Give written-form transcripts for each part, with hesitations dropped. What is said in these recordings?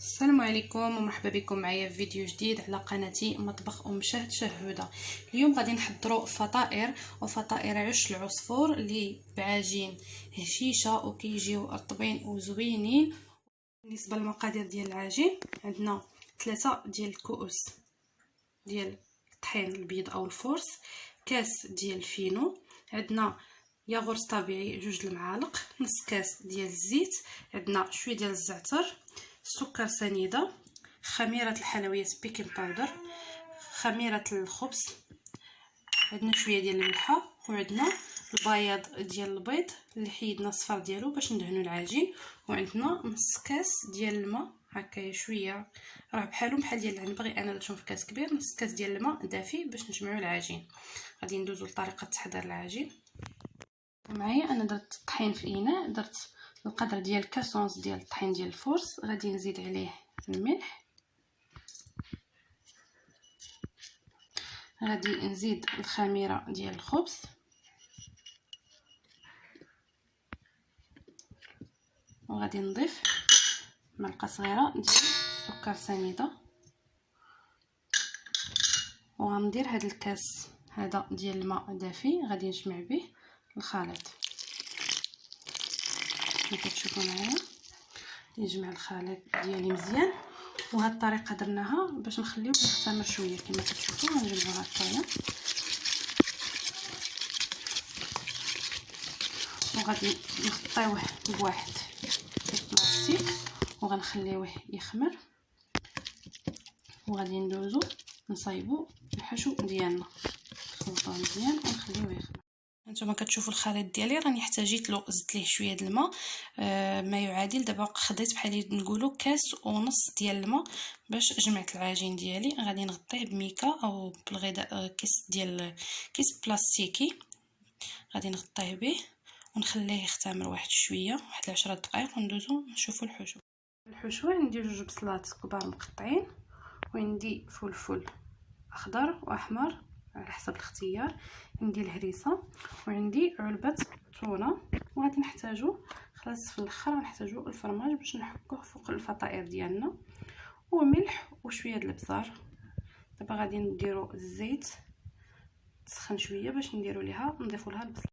السلام عليكم ومرحبا بكم معايا في فيديو جديد على قناتي مطبخ ام شهد شهوده. اليوم غادي نحضروا فطائر عش العصفور اللي بعجين هشيشه وكيجيو رطبين وزوينين. بالنسبه للمقادير ديال العجين عندنا 3 ديال الكؤوس ديال الطحين البيض او الفورس، كاس ديال الفينو، عندنا ياغورت طبيعي 2 المعالق، نص كاس ديال الزيت، عندنا شويه ديال الزعتر، سكر سنيده، خميره الحلويات بيكنج باودر، خميره الخبز، عندنا شويه ديال الملحه، وعندنا البياض ديال البيض اللي حيدنا الصفر ديالو باش ندهنوا العجين، وعندنا نص كاس ديال الماء هكايا شويه راه بحال ديال العنب، باغي انا درتهم في كاس كبير، نص كاس ديال الماء دافي باش نجمعوا العجين. غادي ندوزو لطريقه تحضير العجين. معايا انا درت الطحين في اناء، درت القدر ديال كاسونس ديال الطحين ديال الفورس، غادي نزيد عليه الملح، غادي نزيد الخميره ديال الخبز، وغادي نضيف معلقه صغيره ديال السكر سنيده، وغندير هذا الكاس هذا ديال الماء دافي غادي نجمع به الخليط كما كتشوفوا معايا. نجمع الخليط ديالي مزيان، وهاد الطريقه درناها باش نخليوه يختمر شويه كما كتشوفوا. غنجمعوها هكايا وغادي نغطيوه بواحد البلاستيك وغنخليوه يخمر، وغادي ندوزو نصايبو الحشو ديالنا، نخلطوه مزيان ونخليوه يخمر. هانتوما كتشوفوا الخليط ديالي راني احتاجيت له، زدت ليه شويه د الماء، ما يعادل دابا خديت بحال نقولوا كاس ونص ديال الماء باش جمعت العجين ديالي. غادي نغطيه بميكا او بالغذاء كيس بلاستيكي، غادي نغطيه به ونخليه يختمر واحد شويه، واحد 10 دقائق، وندوزو نشوفوا الحشو. عندي 2 بصلات كبار مقطعين، وعندي فلفل اخضر واحمر على حسب الاختيار، عندي الهريسه، وعندي علبه تونه، وغادي نحتاجو خلاص في الاخر غنحتاجو الفرماج باش نحكوه فوق الفطائر ديالنا، وملح وشويه د الابزار. دابا غادي نديرو الزيت تسخن شويه باش نديرو ليها نضيفو لها البصل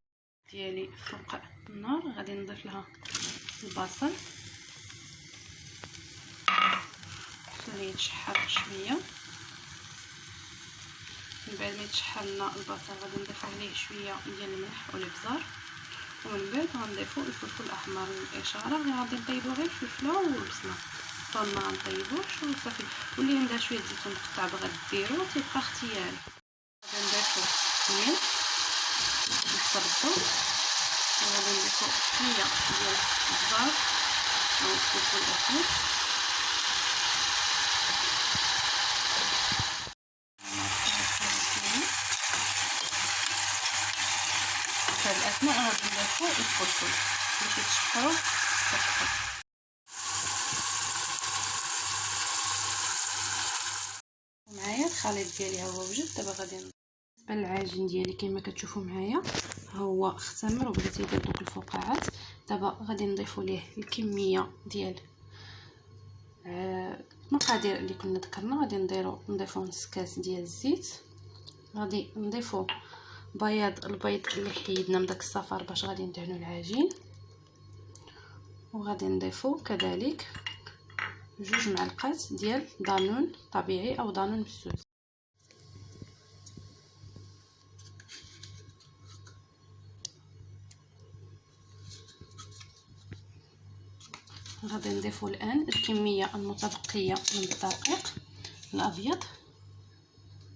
ديالي فوق النار، غادي نضيف لها البصل خليه يتشحر شويه. من بعد ما يتشحر لنا البصل غادي نضيف عليه شويه ديال الملح والابزار، ومن بعد غنضيفو الفلفل الاحمر للاشاره. غادي نطيبو غير الفلفله والبصله حتى ما غنطيبوش وصافي. واللي عندها شويه زيتون مقطع بغات ديرو تيبقى اختياري. غادي نضيفو الملح حسب الذوق، وغادي نضيفو شويه ديال الابزار او الفلفل الاسود، في الأثناء غادي نضيفو الفلفل باش يتشحروا أكثر. معايا الخليط ديالي هو وجد. دابا غادي بالنسبه للعجين ديالي كما كتشوفوا معايا هو اختمر وبدا تيدير دوك الفقاعات. دابا غادي نضيفوا ليه الكميه ديال المقادير اللي كنا ذكرنا. غادي نضيفوا نص كاس ديال الزيت، غادي نضيفوا بياض البيض اللي حيدنا من داك الصفار باش غادي ندهنوا العجين، وغادي نضيفوا كذلك 2 معلقات ديال دانون طبيعي او دانون بالسوس. غادي نضيفوا الان الكميه المتبقيه من الدقيق الابيض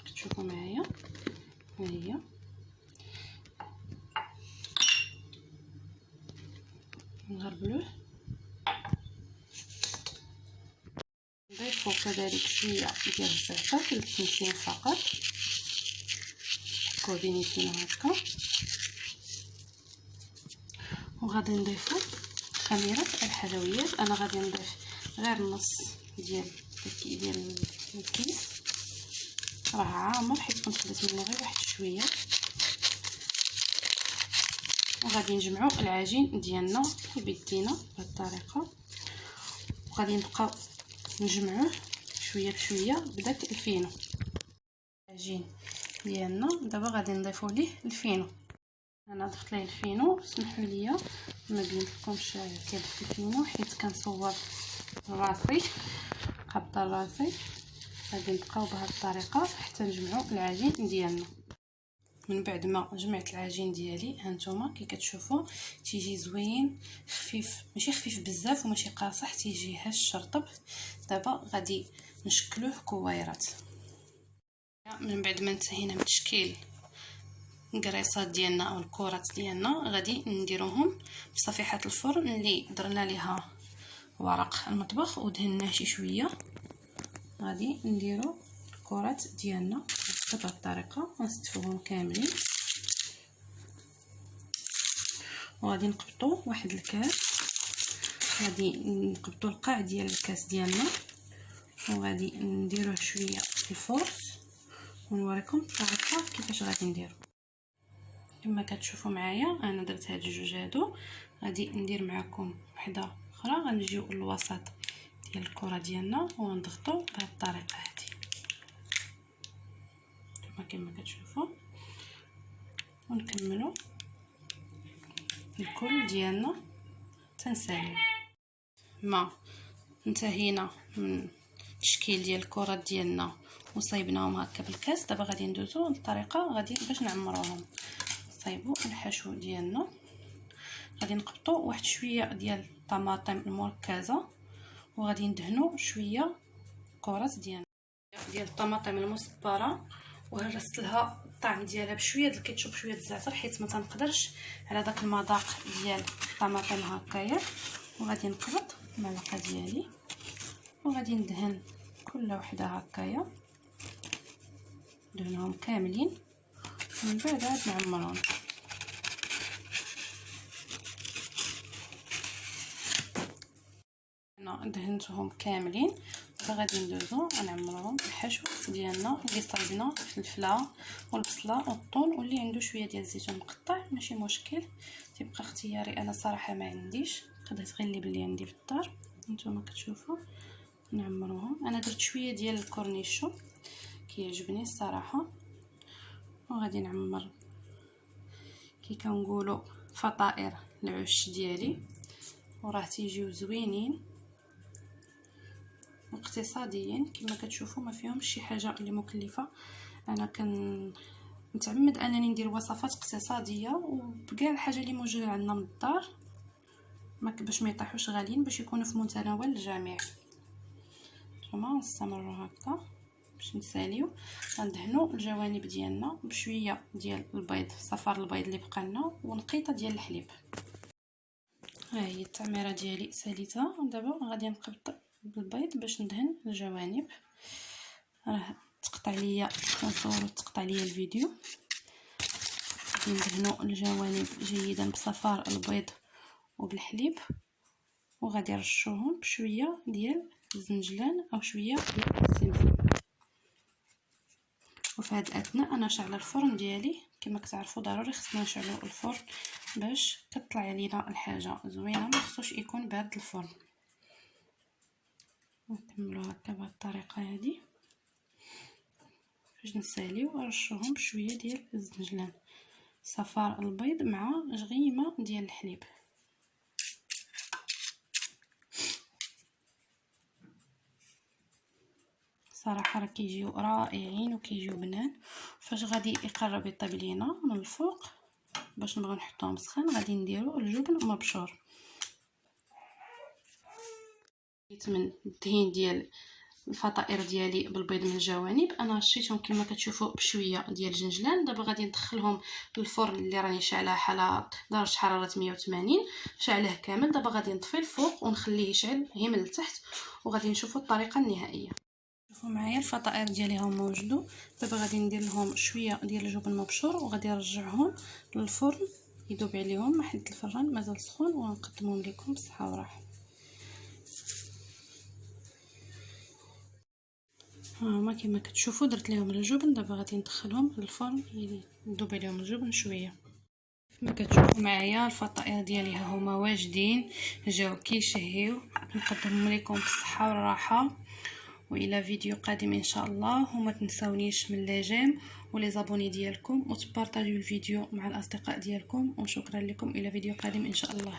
كتشوفوا معايا، ها هي نغربلوه. نضيفوا كذلك شويه ديال الزعتر للتمثيل فقط، نحكوه بيناتنا هكا، وغادي نضيفوا خميره الحلويات. انا غادي نضيف غير نص ديال الكيس، راه عامر حيت كنت خديت منه غير واحد شويه. وغادي نجمعوا العجين ديالنا بيدينا بهذه الطريقه، وغادي نبقاو نجمعوه شويه بشويه بداك الفينو. العجين ديالنا دابا غادي نضيفوا ليه الفينو. انا ضفت ليه الفينو، سمحوا لي ما بينتلكمش كيف الفينو حيت كنصور راسي قبضه راسي. غادي نبقاو بهذه الطريقه حتى نجمعوا العجين ديالنا. من بعد ما جمعت العجين ديالي هانتوما كي كتشوفوا تيجي زوين خفيف، ماشي خفيف بزاف وماشي قاصح، تيجي هش رطب. دابا غادي نشكلوه كويرات. من بعد ما انتهينا من تشكيل الكريصات ديالنا او الكرات ديالنا غادي نديروهم في صفيحه الفرن اللي درنا ليها ورق المطبخ ودهناه شي شويه. غادي نديرو الكرات ديالنا بهذه الطريقه، نستفوهم كاملين وغادي نقبطوا واحد الكاس. غادي نقبطوا القاع ديال الكاس ديالنا وغادي نديروه شويه في الفرن ونوريكم الطريقه كيفاش غادي نديرو. كما كتشوفوا معايا انا درت هاد الجوج هادو. غادي ندير معكم وحده اخرى. غنجيو للوسط ديال الكره ديالنا ونضغطوا بهذه الطريقه هذه كما كتشوفوا، ونكملوا الكل ديالنا تنساليو. ما انتهينا من التشكيل ديال الكرات ديالنا وصايبناهم هكا بالكاس. دابا غادي ندوزو للطريقه غادي باش نعمروهم. صايبوا الحشو ديالنا. غادي نقبطوا واحد شويه ديال الطماطم المركزه وغادي ندهنوا شويه كرات ديال الطماطم المصبره وهرست لها الطعم ديالها بشويه د الكيتشوب بشويه د الزعتر حيت ما تنقدرش على داك المذاق ديال الطماطم هكايا. وغادي نقبط المعلقه ديالي وغادي ندهن كل وحده هكايا، ندهنهم كاملين ومن بعد عاد نعمرهم. انا دهنتهم كاملين. غادي ندوزو نعمروهم بالحشو ديالنا اللي صايبنا الفلفله والبصله والثوم واللي عنده شويه ديال الزيتون مقطع ماشي مشكل، تيبقى اختياري. انا صراحه ما عنديش، قدرت غير اللي بلي عندي في الدار. نتوما كتشوفوا نعمروهم. انا درت شويه ديال الكورنيشو كيعجبني الصراحه. وغادي نعمر كي كنقولوا فطائر العش ديالي وراه تيجيو زوينين واقتصاديين كما كتشوفوا، ما فيهمش شي حاجه اللي مكلفه. انا نتعمد انني ندير وصفات اقتصاديه وبكاع الحاجه اللي موجوده عندنا من الدار باش ما يطيحوش غاليين، باش يكونوا في متناول الجميع. ثم نستمروا هكا باش نساليو. غندهنوا الجوانب ديالنا بشويه ديال البيض، صفار البيض اللي بقى لنا ونقيطه ديال الحليب. ها هي التعميره ديالي ساليتها. دابا غادي نقبط بالبيض باش ندهن الجوانب. راه تقطع ليا كنصور تقطع ليا الفيديو. غادي ندهنوا الجوانب جيدا بصفار البيض وبالحليب وغادي نرشوهم بشويه ديال الزنجلان او شويه ديال السمسم. وفي هذا الاثناء انا شعل الفرن ديالي. كما كتعرفوا ضروري خصنا نشعلوا الفرن باش كتطلع علينا الحاجه زوينه، ما خصوش يكون بارد الفرن. نكملوا هكا بهذه الطريقه هذه باش نساليو ونرشوهم بشويه ديال الزنجلان، صفار البيض مع جغيمه ديال الحليب. صراحه راه كيجيو رائعين وكيجيو بنان. فاش غادي يقرب يطيب لينا من الفوق باش نبغيو نحطوهم سخان غادي نديرو الجبن مبشور. من الدهين ديال الفطائر ديالي بالبيض من الجوانب انا رشيتهم كما كتشوفوا بشويه ديال الجنجلان. دابا غادي ندخلهم للفرن اللي راني شاعله على درجه حراره 180 شاعله كامل. دابا غادي نطفي الفوق ونخليه يشعل غير من التحت وغادي نشوفوا الطريقه النهائيه. شوفوا معايا الفطائر ديالي هما وجدوا. دابا غادي ندير لهم شويه ديال الجبن مبشور وغادي نرجعهم للفرن يذوب عليهم مع حد الفران مازال سخون ونقدمهم لكم بالصحه والراحه. هما كما كتشوفوا درت لهم الجبن. دابا غادي ندخلهم للفرن يذوب عليهم الجبن شويه. كما كتشوفوا معايا الفطائر ديالي ها هما واجدين، جاو كيشهيو. نقدمهم لكم بالصحه والراحه، والى فيديو قادم ان شاء الله. وما تنساونيش من لي جيم ولي زابوني ديالكم، وتبارطاجيو الفيديو مع الاصدقاء ديالكم. وشكرا لكم، الى فيديو قادم ان شاء الله.